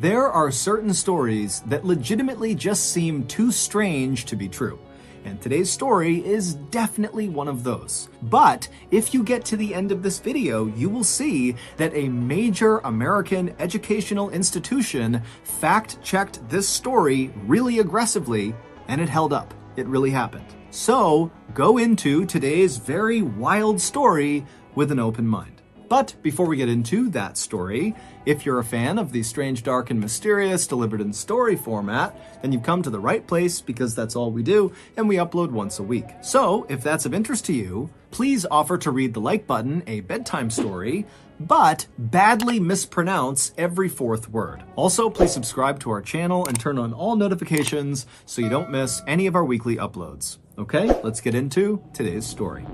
There are certain stories that legitimately just seem too strange to be true. And today's story is definitely one of those. But if you get to the end of this video, you will see that a major American educational institution fact-checked this story really aggressively, and it held up. It really happened. So go into today's very wild story with an open mind. But before we get into that story, if you're a fan of the strange, dark, and mysterious delivered in story format, then you've come to the right place because that's all we do, and we upload once a week. So if that's of interest to you, please offer to read the like button a bedtime story, but badly mispronounce every fourth word. Also, please subscribe to our channel and turn on all notifications so you don't miss any of our weekly uploads. Okay, let's get into today's story.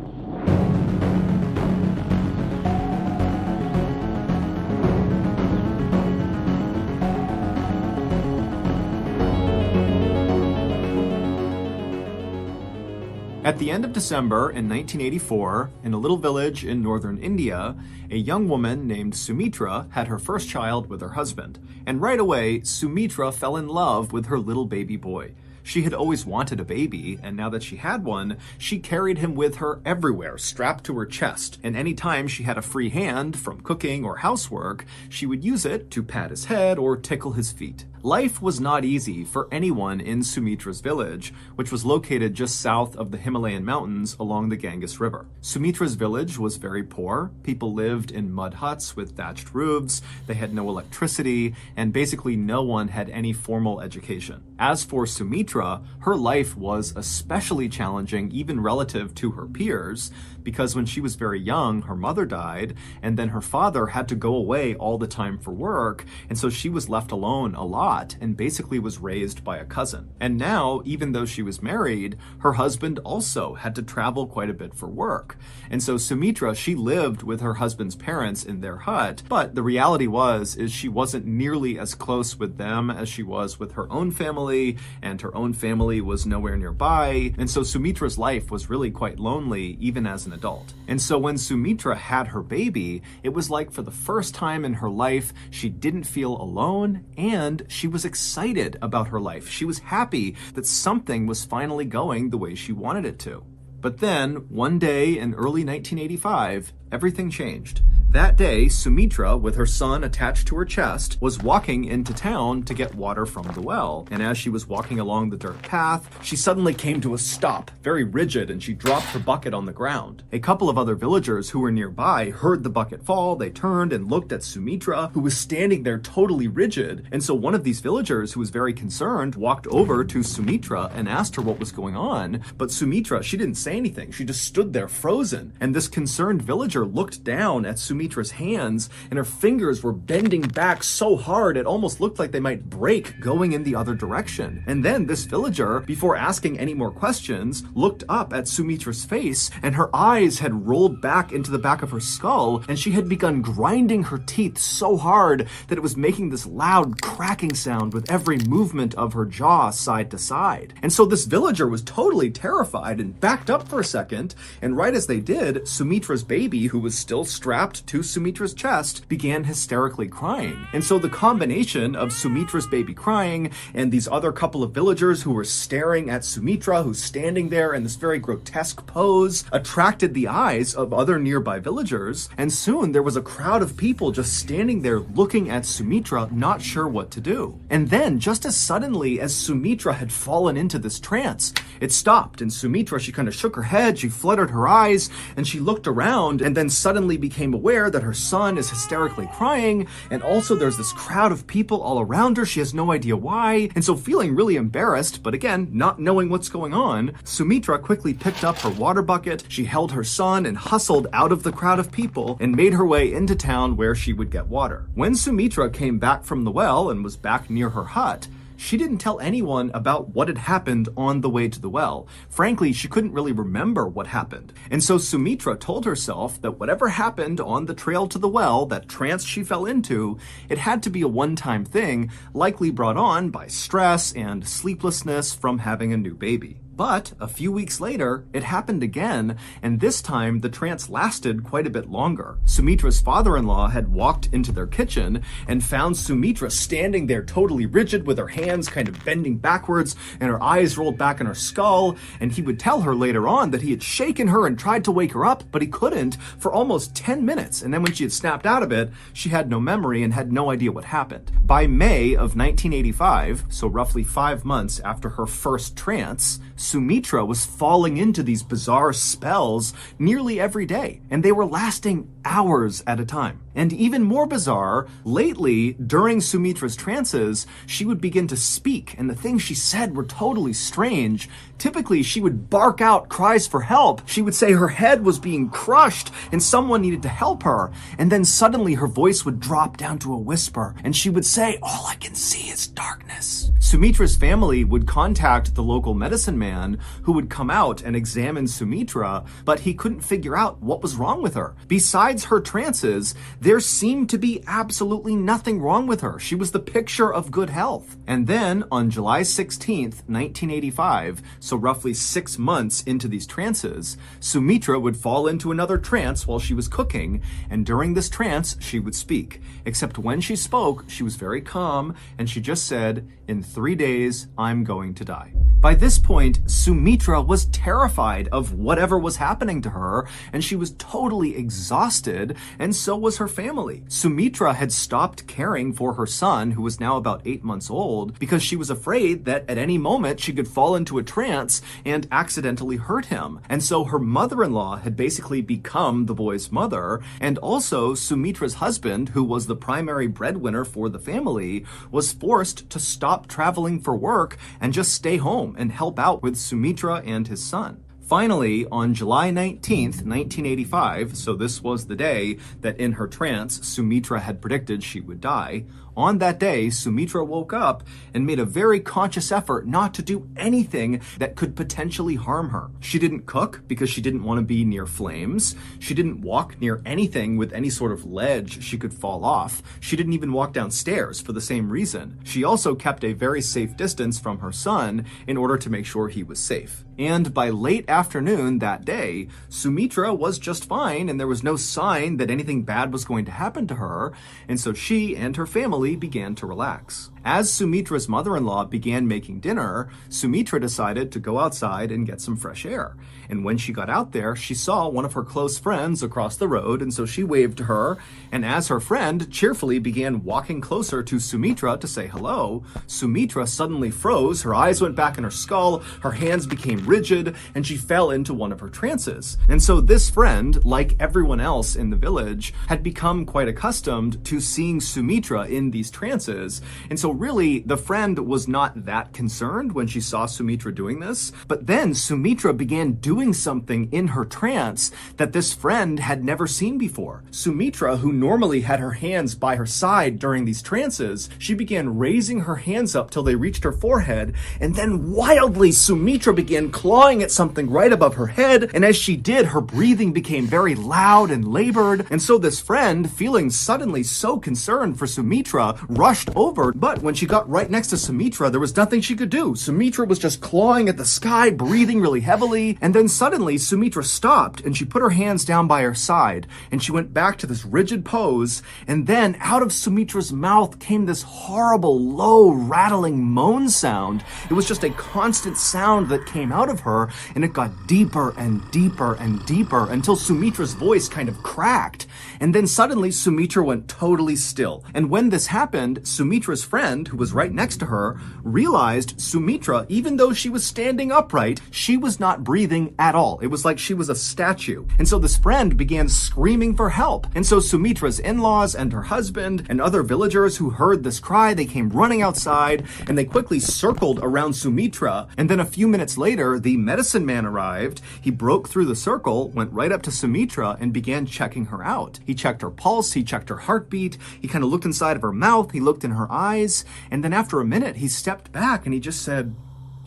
At the end of December in 1984, in a little village in northern India, a young woman named Sumitra had her first child with her husband. And right away, Sumitra fell in love with her little baby boy. She had always wanted a baby, and now that she had one, she carried him with her everywhere, strapped to her chest. And any time she had a free hand from cooking or housework, she would use it to pat his head or tickle his feet. Life was not easy for anyone in Sumitra's village, which was located just south of the Himalayan mountains along the Ganges River. Sumitra's village was very poor. People lived in mud huts with thatched roofs, they had no electricity, and basically no one had any formal education. As for Sumitra, her life was especially challenging even relative to her peers, because when she was very young, her mother died, and then her father had to go away all the time for work, and so she was left alone a lot and basically was raised by a cousin. And now, even though she was married, her husband also had to travel quite a bit for work. And so Sumitra, she lived with her husband's parents in their hut, but the reality is she wasn't nearly as close with them as she was with her own family, and her own family was nowhere nearby. And so Sumitra's life was really quite lonely, even as an adult. And so when Sumitra had her baby, it was like for the first time in her life, she didn't feel alone, and she was excited about her life. She was happy that something was finally going the way she wanted it to. But then, one day in early 1985, everything changed. That day, Sumitra, with her son attached to her chest, was walking into town to get water from the well. And as she was walking along the dirt path, she suddenly came to a stop, very rigid, and she dropped her bucket on the ground. A couple of other villagers who were nearby heard the bucket fall. They turned and looked at Sumitra, who was standing there totally rigid. And so one of these villagers, who was very concerned, walked over to Sumitra and asked her what was going on. But Sumitra, she didn't say anything. She just stood there frozen. And this concerned villager looked down at Sumitra's hands, and her fingers were bending back so hard it almost looked like they might break going in the other direction. And then this villager, before asking any more questions, looked up at Sumitra's face, and her eyes had rolled back into the back of her skull, and she had begun grinding her teeth so hard that it was making this loud cracking sound with every movement of her jaw side to side. And so this villager was totally terrified and backed up for a second, and right as they did, Sumitra's baby, who was still strapped to Sumitra's chest, began hysterically crying. And so the combination of Sumitra's baby crying and these other couple of villagers who were staring at Sumitra, who's standing there in this very grotesque pose, attracted the eyes of other nearby villagers. And soon there was a crowd of people just standing there looking at Sumitra, not sure what to do. And then, just as suddenly as Sumitra had fallen into this trance, it stopped, and Sumitra, she kind of shook her head, she fluttered her eyes, and she looked around, and then suddenly became aware that her son is hysterically crying, and also there's this crowd of people all around her. She has no idea why, and so feeling really embarrassed, but again, not knowing what's going on, Sumitra quickly picked up her water bucket, she held her son and hustled out of the crowd of people and made her way into town where she would get water. When Sumitra came back from the well and was back near her hut, she didn't tell anyone about what had happened on the way to the well. Frankly, she couldn't really remember what happened. And so Sumitra told herself that whatever happened on the trail to the well, that trance she fell into, it had to be a one-time thing, likely brought on by stress and sleeplessness from having a new baby. But a few weeks later, it happened again, and this time the trance lasted quite a bit longer. Sumitra's father-in-law had walked into their kitchen and found Sumitra standing there totally rigid with her hands kind of bending backwards and her eyes rolled back in her skull, and he would tell her later on that he had shaken her and tried to wake her up, but he couldn't for almost 10 minutes, and then when she had snapped out of it, she had no memory and had no idea what happened. By May of 1985, so roughly 5 months after her first trance, Sumitra was falling into these bizarre spells nearly every day, and they were lasting hours at a time. And even more bizarre, lately, during Sumitra's trances, she would begin to speak, and the things she said were totally strange. Typically, she would bark out cries for help. She would say her head was being crushed and someone needed to help her. And then suddenly her voice would drop down to a whisper, and she would say, "All I can see is darkness." Sumitra's family would contact the local medicine man who would come out and examine Sumitra, but he couldn't figure out what was wrong with her. Besides her trances, there seemed to be absolutely nothing wrong with her. She was the picture of good health. And then on July 16th, 1985, so roughly 6 months into these trances, Sumitra would fall into another trance while she was cooking, and during this trance, she would speak. Except when she spoke, she was very calm, and she just said, "In 3 days, I'm going to die." By this point, Sumitra was terrified of whatever was happening to her, and she was totally exhausted, and so was her family. Sumitra had stopped caring for her son, who was now about 8 months old, because she was afraid that at any moment she could fall into a trance and accidentally hurt him. And so her mother-in-law had basically become the boy's mother, and also Sumitra's husband, who was the primary breadwinner for the family, was forced to stop traveling for work and just stay home and help out with Sumitra and his son. Finally, on July 19th, 1985, so this was the day that in her trance, Sumitra had predicted she would die, on that day, Sumitra woke up and made a very conscious effort not to do anything that could potentially harm her. She didn't cook because she didn't want to be near flames. She didn't walk near anything with any sort of ledge she could fall off. She didn't even walk downstairs for the same reason. She also kept a very safe distance from her son in order to make sure he was safe. And by late afternoon that day, Sumitra was just fine and there was no sign that anything bad was going to happen to her, and so she and her family began to relax. As Sumitra's mother-in-law began making dinner, Sumitra decided to go outside and get some fresh air. And when she got out there, she saw one of her close friends across the road, and so she waved to her, and as her friend cheerfully began walking closer to Sumitra to say hello, Sumitra suddenly froze, her eyes went back in her skull, her hands became rigid, and she fell into one of her trances. And so this friend, like everyone else in the village, had become quite accustomed to seeing Sumitra in these trances, and so really, the friend was not that concerned when she saw Sumitra doing this, but then Sumitra began doing something in her trance that this friend had never seen before. Sumitra, who normally had her hands by her side during these trances, she began raising her hands up till they reached her forehead, and then wildly Sumitra began clawing at something right above her head, and as she did, her breathing became very loud and labored, and so this friend, feeling suddenly so concerned for Sumitra, rushed over, but when she got right next to Sumitra, there was nothing she could do. Sumitra was just clawing at the sky, breathing really heavily, and then suddenly Sumitra stopped and she put her hands down by her side and she went back to this rigid pose, and then out of Sumitra's mouth came this horrible, low, rattling moan sound. It was just a constant sound that came out of her, and it got deeper and deeper and deeper until Sumitra's voice kind of cracked, and then suddenly Sumitra went totally still. And when this happened, Sumitra's friend, who was right next to her, realized Sumitra, even though she was standing upright, she was not breathing at all. It was like she was a statue. And so this friend began screaming for help. And so Sumitra's in-laws and her husband and other villagers who heard this cry, they came running outside and they quickly circled around Sumitra. And then a few minutes later, the medicine man arrived. He broke through the circle, went right up to Sumitra and began checking her out. He checked her pulse, he checked her heartbeat, he kind of looked inside of her mouth, he looked in her eyes, and then after a minute, he stepped back and he just said,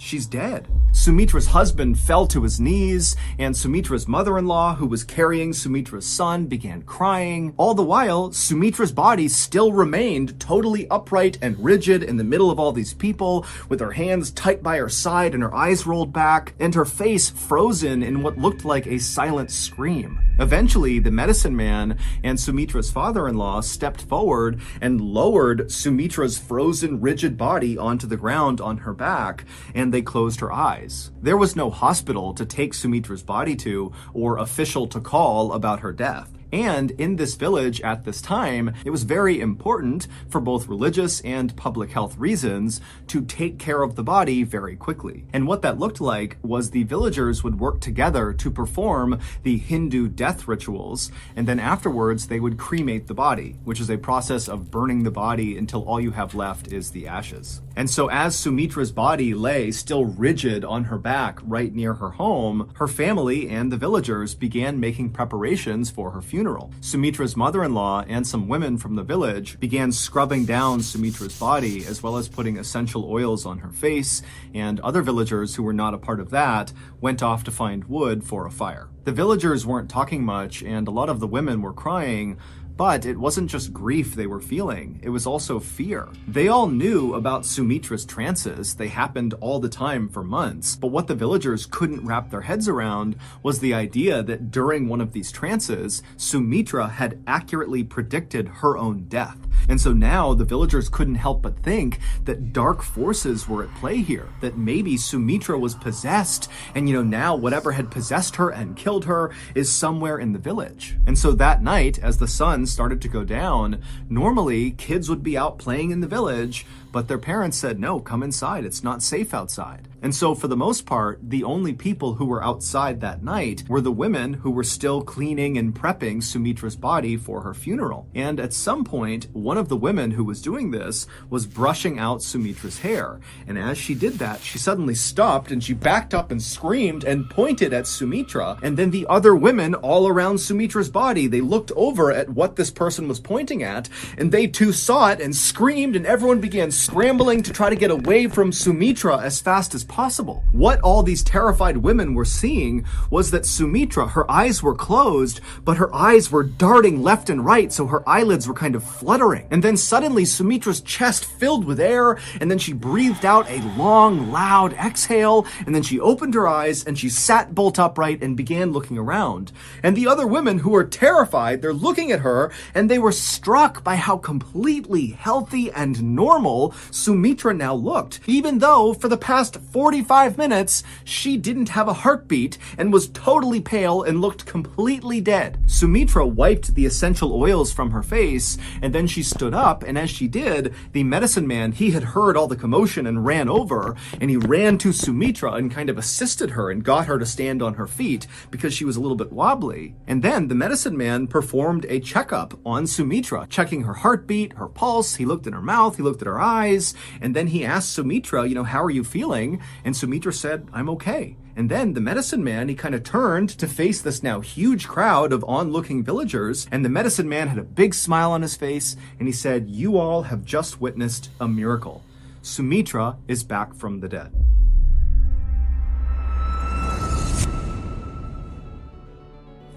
she's dead. Sumitra's husband fell to his knees, and Sumitra's mother-in-law, who was carrying Sumitra's son, began crying. All the while, Sumitra's body still remained totally upright and rigid in the middle of all these people, with her hands tight by her side and her eyes rolled back, and her face frozen in what looked like a silent scream. Eventually, the medicine man and Sumitra's father-in-law stepped forward and lowered Sumitra's frozen, rigid body onto the ground on her back, and they closed her eyes. There was no hospital to take Sumitra's body to or official to call about her death. And in this village at this time, it was very important for both religious and public health reasons to take care of the body very quickly. And what that looked like was the villagers would work together to perform the Hindu death rituals, and then afterwards they would cremate the body, which is a process of burning the body until all you have left is the ashes. And so as Sumitra's body lay still rigid on her back right near her home, her family and the villagers began making preparations for her funeral. Sumitra's mother-in-law and some women from the village began scrubbing down Sumitra's body, as well as putting essential oils on her face, and other villagers who were not a part of that went off to find wood for a fire. The villagers weren't talking much, and a lot of the women were crying, but it wasn't just grief they were feeling, it was also fear. They all knew about Sumitra's trances, they happened all the time for months, but what the villagers couldn't wrap their heads around was the idea that during one of these trances, Sumitra had accurately predicted her own death. And so now the villagers couldn't help but think that dark forces were at play here, that maybe Sumitra was possessed, and now whatever had possessed her and killed her is somewhere in the village. And so that night, as the sun started to go down, normally kids would be out playing in the village, but their parents said, no, come inside, it's not safe outside. And so for the most part, the only people who were outside that night were the women who were still cleaning and prepping Sumitra's body for her funeral. And at some point, one of the women who was doing this was brushing out Sumitra's hair. And as she did that, she suddenly stopped and she backed up and screamed and pointed at Sumitra. And then the other women all around Sumitra's body, they looked over at what this person was pointing at, and they too saw it and screamed, and everyone began scrambling to try to get away from Sumitra as fast as possible. What all these terrified women were seeing was that Sumitra, her eyes were closed, but her eyes were darting left and right, so her eyelids were kind of fluttering. And then suddenly Sumitra's chest filled with air, and then she breathed out a long, loud exhale, and then she opened her eyes and she sat bolt upright and began looking around. And the other women who were terrified, they're looking at her and they were struck by how completely healthy and normal Sumitra now looked, even though for the past 45 minutes she didn't have a heartbeat and was totally pale and looked completely dead. Sumitra wiped the essential oils from her face, and then she stood up, and as she did, the medicine man, he had heard all the commotion and ran over, and he ran to Sumitra and kind of assisted her and got her to stand on her feet because she was a little bit wobbly. And then the medicine man performed a checkup on Sumitra, checking her heartbeat, her pulse. He looked in her mouth, he looked at her eyes, and then he asked Sumitra, how are you feeling? And Sumitra said, I'm okay. And then the medicine man, he kind of turned to face this now huge crowd of onlooking villagers, and the medicine man had a big smile on his face, and he said, you all have just witnessed a miracle. Sumitra is back from the dead.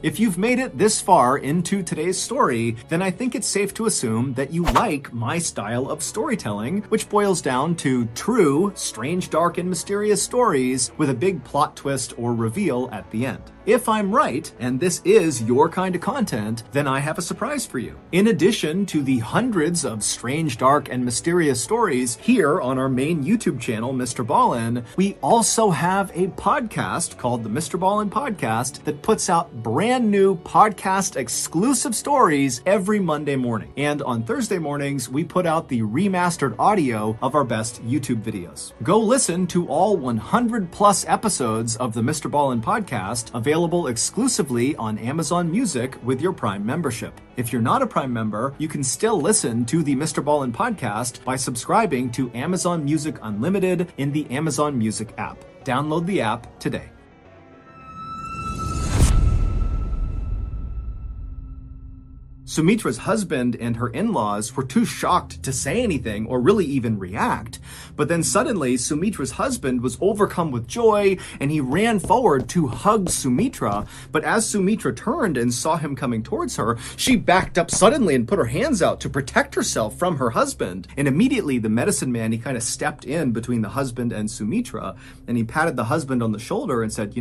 If you've made it this far into today's story, then I think it's safe to assume that you like my style of storytelling, which boils down to true, strange, dark, and mysterious stories with a big plot twist or reveal at the end. If I'm right, and this is your kind of content, then I have a surprise for you. In addition to the hundreds of strange, dark, and mysterious stories here on our main YouTube channel, MrBallen, we also have a podcast called the MrBallen Podcast that puts out brand new podcast exclusive stories every Monday morning. And on Thursday mornings, we put out the remastered audio of our best YouTube videos. Go listen to all 100 plus episodes of the MrBallen Podcast, available exclusively on Amazon Music with your Prime membership. If you're not a Prime member, you can still listen to the MrBallen Podcast by subscribing to Amazon Music Unlimited in the Amazon Music app. Download the app today. Sumitra's husband and her in-laws were too shocked to say anything or really even react, But then suddenly, Sumitra's husband was overcome with joy, and he ran forward to hug Sumitra. But as Sumitra turned and saw him coming towards her, she backed up suddenly and put her hands out to protect herself from her husband. And immediately, the medicine man, he kind of stepped in between the husband and Sumitra, and he patted the husband on the shoulder and said,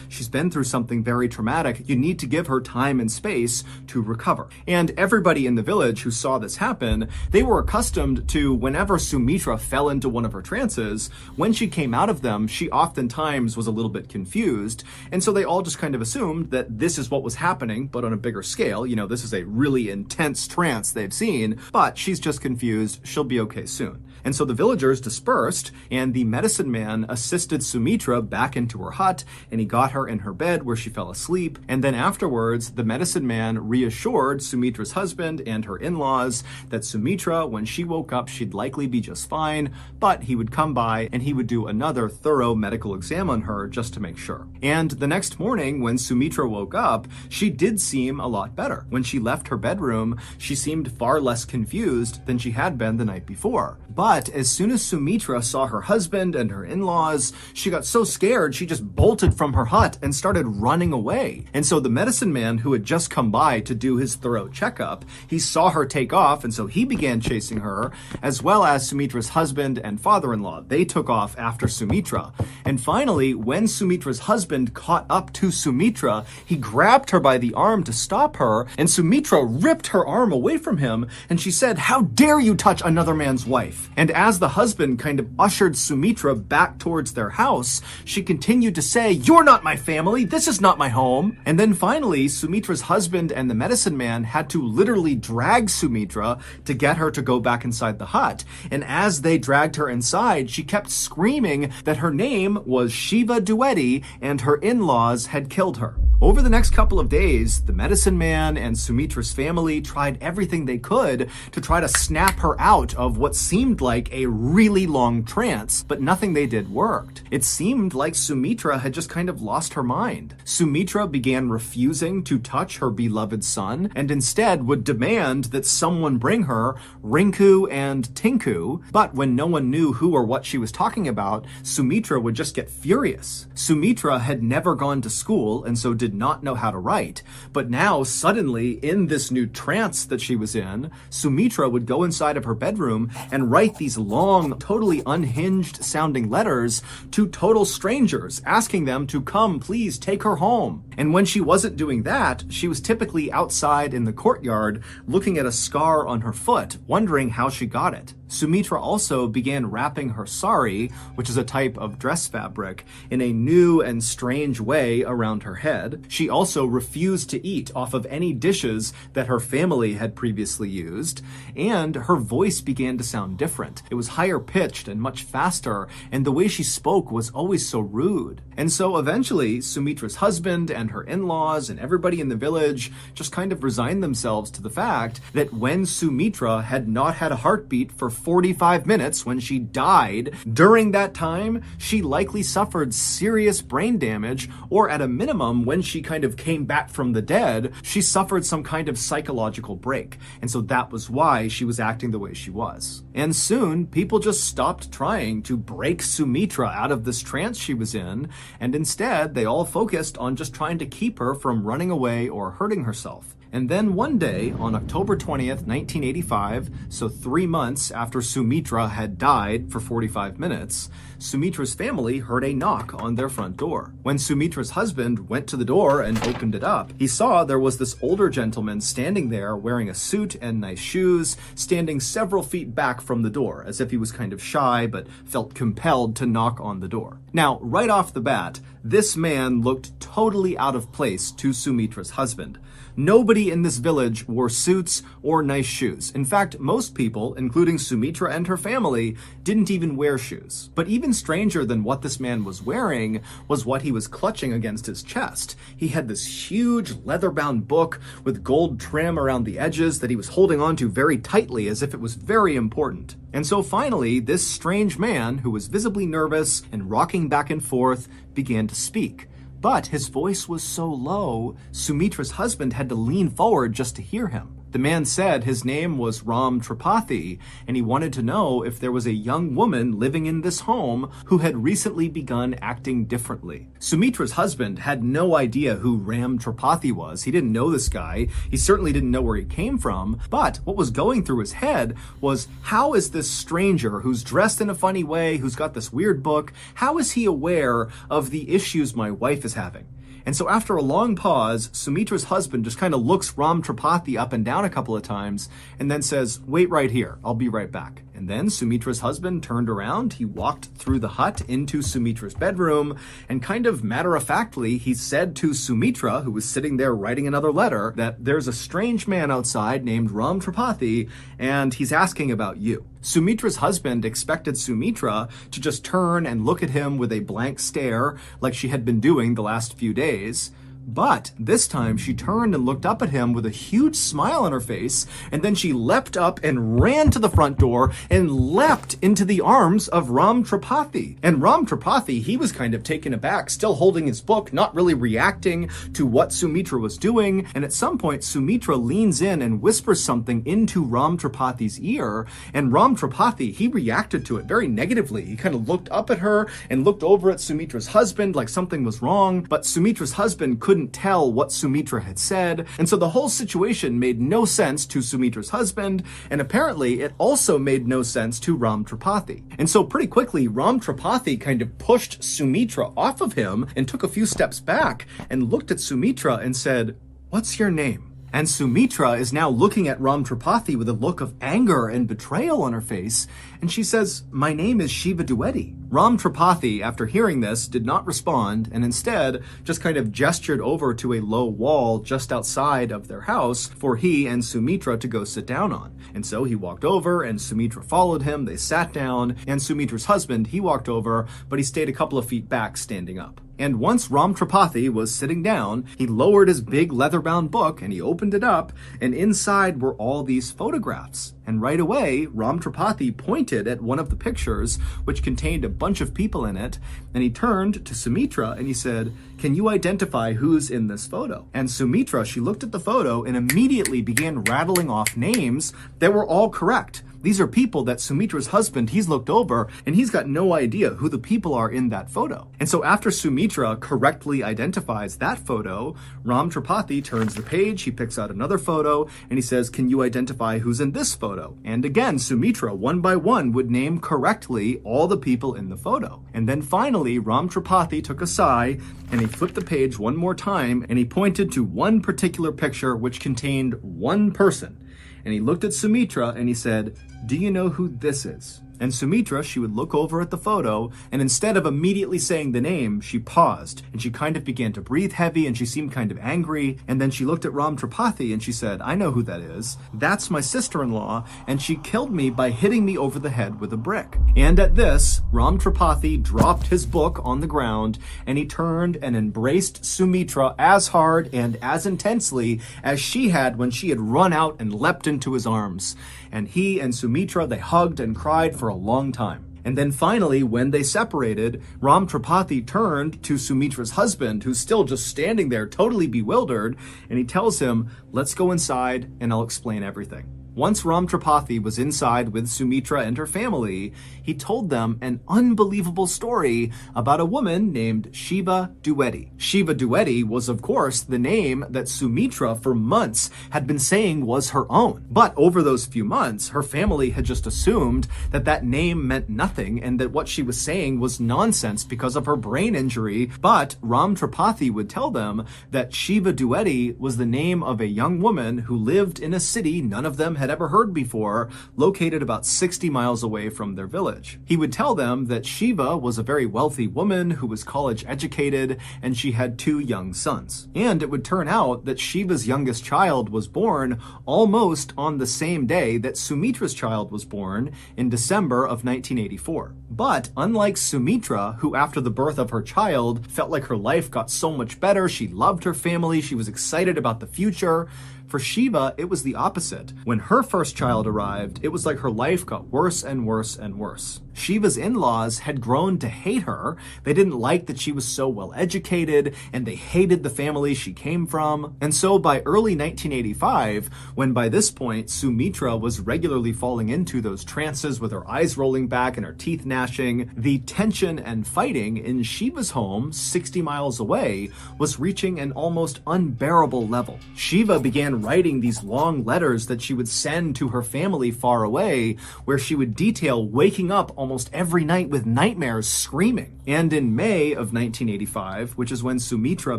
she's been through something very traumatic. You need to give her time and space to recover. And everybody in the village who saw this happen, they were accustomed to whenever Sumitra fell into one of her trances, when she came out of them, she oftentimes was a little bit confused. And so they all just kind of assumed that this is what was happening, but on a bigger scale. This is a really intense trance they've seen, but she's just confused. She'll be okay soon. And so the villagers dispersed, and the medicine man assisted Sumitra back into her hut, and he got her in her bed where she fell asleep. And then afterwards, the medicine man reassured Sumitra's husband and her in-laws that Sumitra, when she woke up, she'd likely be just fine, but he would come by and he would do another thorough medical exam on her just to make sure. And the next morning, when Sumitra woke up, she did seem a lot better. When she left her bedroom, she seemed far less confused than she had been the night before. But as soon as Sumitra saw her husband and her in-laws, she got so scared she just bolted from her hut and started running away. And so the medicine man, who had just come by to do his thorough checkup, he saw her take off, and so he began chasing her, as well as Sumitra's husband and father-in-law. They took off after Sumitra. And finally, when Sumitra's husband caught up to Sumitra, he grabbed her by the arm to stop her, and Sumitra ripped her arm away from him, and she said, "How dare you touch another man's wife?" And as the husband kind of ushered Sumitra back towards their house, she continued to say, "You're not my family. This is not my home." And then finally, Sumitra's husband and the medicine man had to literally drag Sumitra to get her to go back inside the hut. And as they dragged her inside, she kept screaming that her name was Shiva Dueti and her in-laws had killed her. Over the next couple of days, the medicine man and Sumitra's family tried everything they could to try to snap her out of what seemed like a really long trance, but nothing they did worked. It seemed like Sumitra had just kind of lost her mind. Sumitra began refusing to touch her beloved son, and instead would demand that someone bring her Rinku and Tinku. But when no one knew who or what she was talking about, Sumitra would just get furious. Sumitra had never gone to school, and so did not know how to write. But now, suddenly, in this new trance that she was in, Sumitra would go inside of her bedroom and write these long, totally unhinged sounding letters to total strangers, asking them to come, please take her home. And when she wasn't doing that, she was typically outside in the courtyard, looking at a scar on her foot, wondering how she got it. Sumitra also began wrapping her sari, which is a type of dress fabric, in a new and strange way around her head. She also refused to eat off of any dishes that her family had previously used, and her voice began to sound different. It was higher pitched and much faster, and the way she spoke was always so rude. And so eventually, Sumitra's husband and her in-laws and everybody in the village just kind of resigned themselves to the fact that when Sumitra had not had a heartbeat for 45 minutes when she died, during that time, she likely suffered serious brain damage, or at a minimum, when she kind of came back from the dead, she suffered some kind of psychological break. And so that was why she was acting the way she was. And soon, people just stopped trying to break Sumitra out of this trance she was in, and instead, they all focused on just trying to keep her from running away or hurting herself. And then one day, on October 20th, 1985, so 3 months after Sumitra had died for 45 minutes, Sumitra's family heard a knock on their front door. When Sumitra's husband went to the door and opened it up, he saw there was this older gentleman standing there wearing a suit and nice shoes, standing several feet back from the door, as if he was kind of shy but felt compelled to knock on the door. Now, right off the bat, this man looked totally out of place to Sumitra's husband. Nobody in this village wore suits or nice shoes. In fact, most people, including Sumitra and her family, didn't even wear shoes. But even stranger than what this man was wearing was what he was clutching against his chest. He had this huge leather-bound book with gold trim around the edges that he was holding onto very tightly as if it was very important. And so finally, this strange man, who was visibly nervous and rocking back and forth, began to speak. But his voice was so low, Sumitra's husband had to lean forward just to hear him. The man said his name was Ram Tripathi, and he wanted to know if there was a young woman living in this home who had recently begun acting differently. Sumitra's husband had no idea who Ram Tripathi was. He didn't know this guy. He certainly didn't know where he came from. But what was going through his head was, how is this stranger who's dressed in a funny way, who's got this weird book, how is he aware of the issues my wife is having? And so after a long pause, Sumitra's husband just kind of looks Ram Tripathi up and down a couple of times and then says, "Wait right here, I'll be right back." And then Sumitra's husband turned around, he walked through the hut into Sumitra's bedroom, and kind of matter-of-factly, he said to Sumitra, who was sitting there writing another letter, that there's a strange man outside named Ram Tripathi, and he's asking about you. Sumitra's husband expected Sumitra to just turn and look at him with a blank stare like she had been doing the last few days. But this time she turned and looked up at him with a huge smile on her face, and then she leapt up and ran to the front door and leapt into the arms of Ram Tripathi. And Ram Tripathi, he was kind of taken aback, still holding his book, not really reacting to what Sumitra was doing. And at some point, Sumitra leans in and whispers something into Ram Tripathi's ear, and Ram Tripathi, he reacted to it very negatively. He kind of looked up at her and looked over at Sumitra's husband like something was wrong, but Sumitra's husband couldn't tell what Sumitra had said, and so the whole situation made no sense to Sumitra's husband, and apparently it also made no sense to Ram Tripathi. And so pretty quickly, Ram Tripathi kind of pushed Sumitra off of him and took a few steps back and looked at Sumitra and said, "What's your name?" And Sumitra is now looking at Ram Tripathi with a look of anger and betrayal on her face, and she says, "My name is Shiva Dwivedi." Ram Tripathi, after hearing this, did not respond, and instead just kind of gestured over to a low wall just outside of their house for he and Sumitra to go sit down on. And so he walked over, and Sumitra followed him, they sat down, and Sumitra's husband, he walked over, but he stayed a couple of feet back standing up. And once Ram Tripathi was sitting down, he lowered his big leather-bound book and he opened it up, and inside were all these photographs. And right away, Ram Tripathi pointed at one of the pictures, which contained a bunch of people in it, and he turned to Sumitra and he said, "Can you identify who's in this photo?" And Sumitra, she looked at the photo and immediately began rattling off names that were all correct. These are people that Sumitra's husband, he's looked over, and he's got no idea who the people are in that photo. And so after Sumitra correctly identifies that photo, Ram Tripathi turns the page, he picks out another photo, and he says, "Can you identify who's in this photo?" And again, Sumitra, one by one, would name correctly all the people in the photo. And then finally, Ram Tripathi took a sigh, and he flipped the page one more time, and he pointed to one particular picture which contained one person. And he looked at Sumitra and he said, "Do you know who this is?" And Sumitra, she would look over at the photo, and instead of immediately saying the name, she paused, and she kind of began to breathe heavy, and she seemed kind of angry, and then she looked at Ram Tripathi and she said, "I know who that is. That's my sister-in-law, and she killed me by hitting me over the head with a brick." And at this, Ram Tripathi dropped his book on the ground, and he turned and embraced Sumitra as hard and as intensely as she had when she had run out and leapt into his arms. And he and Sumitra, they hugged and cried for a long time. And then finally, when they separated, Ram Tripathi turned to Sumitra's husband, who's still just standing there totally bewildered, and he tells him, "Let's go inside and I'll explain everything." Once Ram Tripathi was inside with Sumitra and her family, he told them an unbelievable story about a woman named Shiva Dwivedi. Shiva Dwivedi was, of course, the name that Sumitra for months had been saying was her own. But over those few months, her family had just assumed that that name meant nothing and that what she was saying was nonsense because of her brain injury. But Ram Tripathi would tell them that Shiva Dwivedi was the name of a young woman who lived in a city none of them had ever heard before, located about 60 miles away from their village. He would tell them that Shiva was a very wealthy woman who was college educated, and she had 2 young sons. And it would turn out that Shiva's youngest child was born almost on the same day that Sumitra's child was born in December of 1984. But unlike Sumitra, who after the birth of her child felt like her life got so much better, she loved her family, she was excited about the future, for Shiva, it was the opposite. When her first child arrived, it was like her life got worse and worse and worse. Shiva's in-laws had grown to hate her. They didn't like that she was so well educated, and they hated the family she came from. And so by early 1985, when by this point Sumitra was regularly falling into those trances with her eyes rolling back and her teeth gnashing, the tension and fighting in Shiva's home, 60 miles away, was reaching an almost unbearable level. Shiva began writing these long letters that she would send to her family far away, where she would detail waking up almost every night with nightmares, screaming. And in May of 1985, which is when Sumitra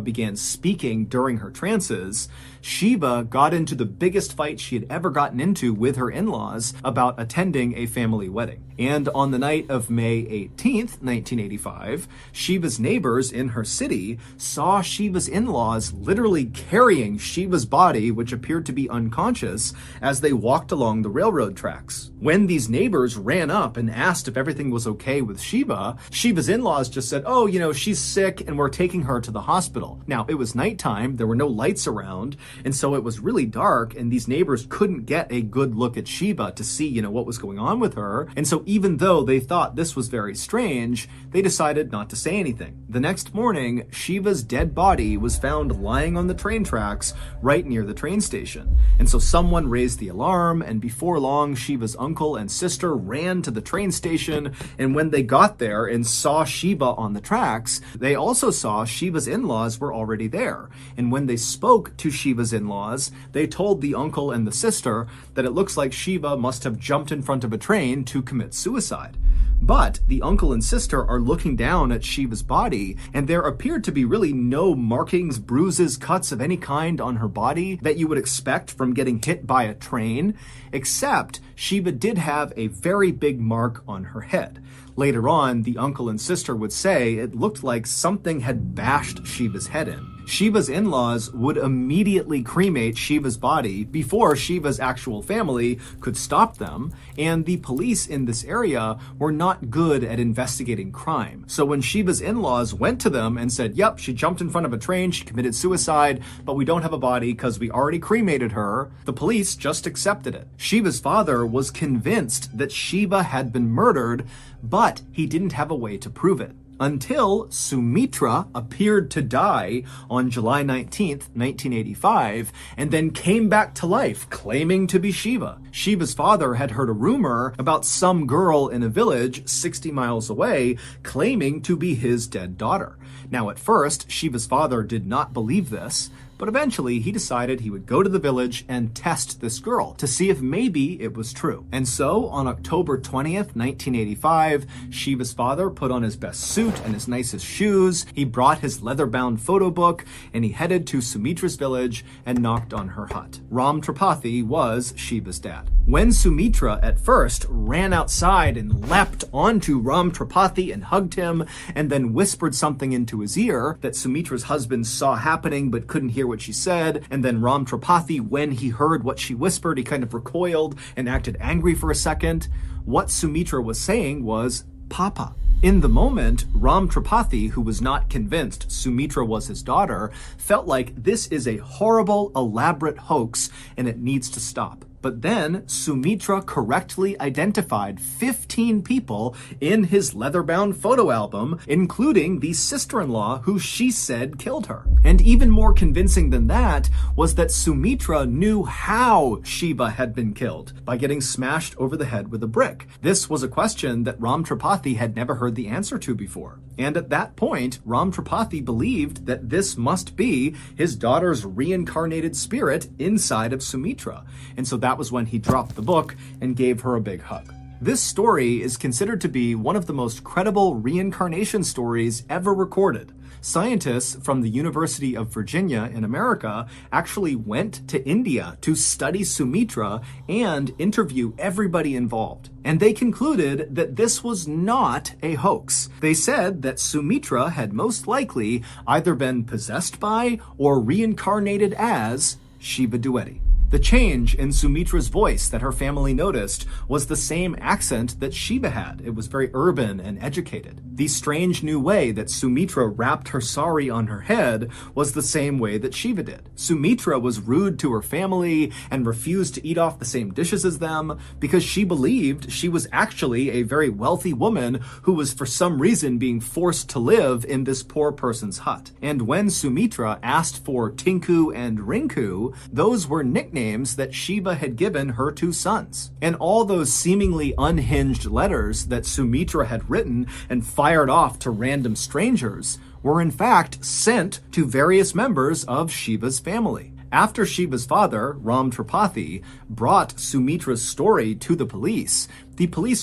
began speaking during her trances, Shiva got into the biggest fight she had ever gotten into with her in-laws about attending a family wedding. And on the night of May 18th, 1985, Shiva's neighbors in her city saw Shiva's in-laws literally carrying Shiva's body, which appeared to be unconscious, as they walked along the railroad tracks. When these neighbors ran up and asked if everything was okay with Shiva, Shiva's in-laws just said, "Oh, she's sick and we're taking her to the hospital." Now, it was nighttime, there were no lights around, and so it was really dark, and these neighbors couldn't get a good look at Shiva to see, what was going on with her. And so even though they thought this was very strange, they decided not to say anything. The next morning, Shiva's dead body was found lying on the train tracks right near the train station. And so someone raised the alarm, and before long, Shiva's uncle and sister ran to the train station, and when they got there and saw Shiva on the tracks, they also saw Shiva's in-laws were already there. And when they spoke to Shiva's in-laws, they told the uncle and the sister that it looks like Shiva must have jumped in front of a train to commit suicide. But the uncle and sister are looking down at Shiva's body, and there appeared to be really no markings, bruises, cuts of any kind on her body that you would expect from getting hit by a train, except Shiva did have a very big mark on her head. Later on, the uncle and sister would say it looked like something had bashed Shiva's head in. Shiva's in-laws would immediately cremate Shiva's body before Shiva's actual family could stop them, and the police in this area were not good at investigating crime. So when Shiva's in-laws went to them and said, "Yep, she jumped in front of a train, she committed suicide, but we don't have a body because we already cremated her," the police just accepted it. Shiva's father was convinced that Shiva had been murdered, but he didn't have a way to prove it. Until Sumitra appeared to die on July 19th, 1985, and then came back to life, claiming to be Shiva. Shiva's father had heard a rumor about some girl in a village 60 miles away claiming to be his dead daughter. Now, at first, Shiva's father did not believe this, but eventually he decided he would go to the village and test this girl to see if maybe it was true. And so on October 20th, 1985, Shiva's father put on his best suit and his nicest shoes. He brought his leather-bound photo book, and he headed to Sumitra's village and knocked on her hut. Ram Tripathi was Shiva's dad. When Sumitra at first ran outside and leapt onto Ram Tripathi and hugged him, and then whispered something into his ear that Sumitra's husband saw happening but couldn't hear what she said, and then Ram Tripathi, when he heard what she whispered, he kind of recoiled and acted angry for a second. What Sumitra was saying was, "Papa." In the moment, Ram Tripathi, who was not convinced Sumitra was his daughter, felt like this is a horrible, elaborate hoax and it needs to stop. But then Sumitra correctly identified 15 people in his leather-bound photo album, including the sister-in-law who she said killed her. And even more convincing than that was that Sumitra knew how Shiva had been killed, by getting smashed over the head with a brick. This was a question that Ram Tripathi had never heard the answer to before. And at that point, Ram Tripathi believed that this must be his daughter's reincarnated spirit inside of Sumitra. And so that was when he dropped the book and gave her a big hug. This story is considered to be one of the most credible reincarnation stories ever recorded. Scientists from the University of Virginia in America actually went to India to study Sumitra and interview everybody involved. And they concluded that this was not a hoax. They said that Sumitra had most likely either been possessed by or reincarnated as Shiva Duety. The change in Sumitra's voice that her family noticed was the same accent that Shiva had. It was very urban and educated. The strange new way that Sumitra wrapped her sari on her head was the same way that Shiva did. Sumitra was rude to her family and refused to eat off the same dishes as them because she believed she was actually a very wealthy woman who was for some reason being forced to live in this poor person's hut. And when Sumitra asked for Tinku and Rinku, those were nicknames that Shiva had given her two sons. And all those seemingly unhinged letters that Sumitra had written and fired off to random strangers were in fact sent to various members of Shiva's family. After Shiva's father, Ram Tripathi, brought Sumitra's story to the police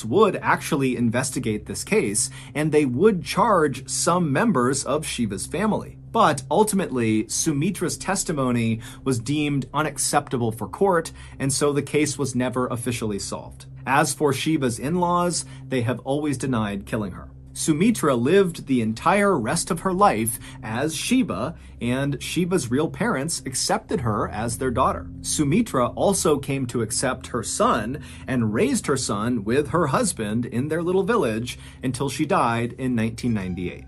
would actually investigate this case, and they would charge some members of Shiva's family. But ultimately, Sumitra's testimony was deemed unacceptable for court, and so the case was never officially solved. As for Shiva's in-laws, they have always denied killing her. Sumitra lived the entire rest of her life as Shiva, and Shiva's real parents accepted her as their daughter. Sumitra also came to accept her son and raised her son with her husband in their little village until she died in 1998.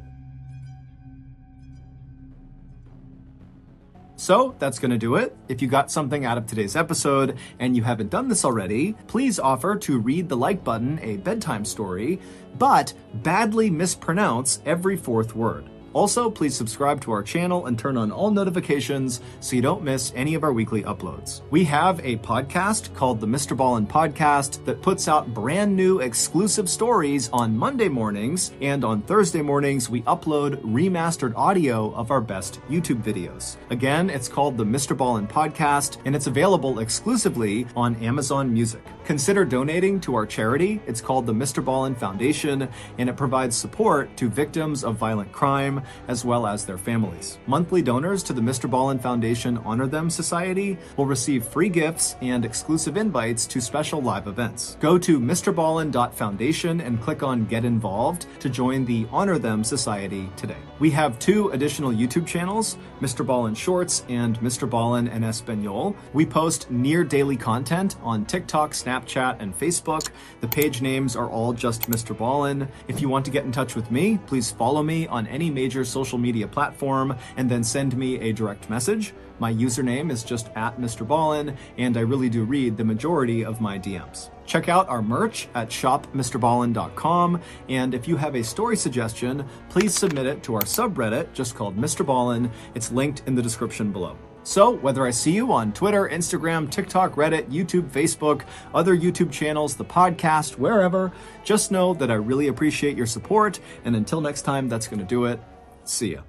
So that's going to do it. If you got something out of today's episode and you haven't done this already, please offer to read the like button a bedtime story, but badly mispronounce every fourth word. Also, please subscribe to our channel and turn on all notifications so you don't miss any of our weekly uploads. We have a podcast called the MrBallen Podcast that puts out brand new exclusive stories on Monday mornings, and on Thursday mornings we upload remastered audio of our best YouTube videos. Again, it's called the MrBallen Podcast, and it's available exclusively on Amazon Music. Consider donating to our charity. It's called the MrBallen Foundation, and it provides support to victims of violent crime as well as their families. Monthly donors to the MrBallen Foundation Honor Them Society will receive free gifts and exclusive invites to special live events. Go to MrBallen.Foundation and click on Get Involved to join the Honor Them Society today. We have two additional YouTube channels, MrBallen Shorts and MrBallen en Espanol. We post near daily content on TikTok, Snapchat, and Facebook. The page names are all just MrBallen. If you want to get in touch with me, please follow me on any major social media platform and then send me a direct message. My username is just @MrBallen, and I really do read the majority of my DMs. Check out our merch at shopmrballen.com, and if you have a story suggestion, please submit it to our subreddit just called MrBallen. It's linked in the description below. So, whether I see you on Twitter, Instagram, TikTok, Reddit, YouTube, Facebook, other YouTube channels, the podcast, wherever, just know that I really appreciate your support, and until next time, that's going to do it. See ya.